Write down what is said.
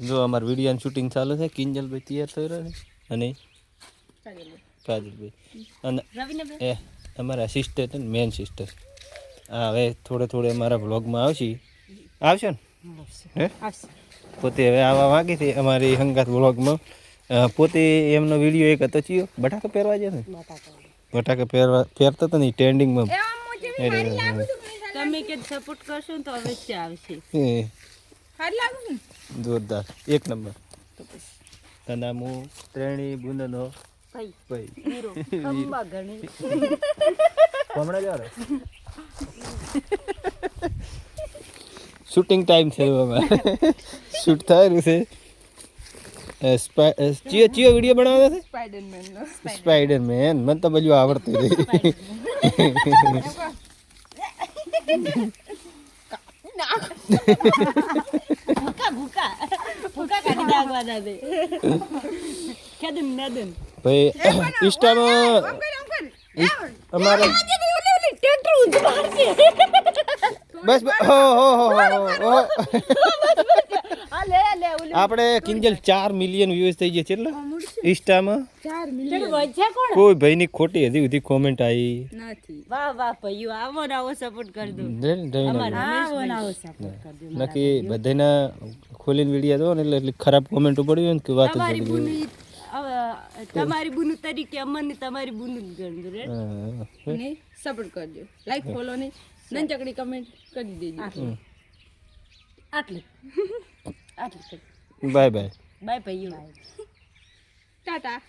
જો અમાર વિડીયોનું શૂટિંગ ચાલુ છે. કિંજલભાઈ તૈયાર થઈ રહ્યો છે અને કાજલભાઈ અને એ અમારા સિસ્ટર છે ને મેન સિસ્ટર. હા હવે થોડે અમારા વ્લોગમાં આવશે ને હે પોતે હવે આવવા માંગી હતી અમારી હંગાત વ્લોગમાં. પોતે એમનો વિડીયો એક હતો ચિયો બટાકા પહેરવા જાય ને બટાકા પહેરતો હતો ને ટ્રેન્ડિંગમાં. તમે કે સપોર્ટ કરશો તો અવશ્ય આવશે. જોરદાર એક નંબર. તને હું ત્રણેય બુંદનો ભાઈ હીરો અંબા ગણી કોમડા જાવ શૂટિંગ ટાઈમ છે શૂટ થાય રહ્યું છે. ચિયો વિડીયો બનાવતો છે સ્પાઈડરમેન. મને તો બધું આવડતું હતું. ભાઈ ઇન્સ્ટામાં અમારે બસ આપણે કિંજલ 4 મિલિયન વ્યૂઝ થઈ ગયા છે એટલે ઇન્સ્ટામાં. કોઈ ભાઈની ખોટી હજી સુધી કોમેન્ટ આવી નથી. વાહ વાહ ભાઈઓ આવો ને આવો સપોર્ટ કરી દો. નક્કી બધાના ખોલીને વિડીયો દો ને એટલે ખરાબ કોમેન્ટ પડી હોય ને કે વાત તમારી બુનુ તરીકે અમને તમારી બુનુ ગણજો રે સપોર્ટ કરજો. લાઈક ફોલો ને નંચકડી કમેન્ટ કરી દેજો. આટલું બાય બાય ભાઈઓ ટાટા.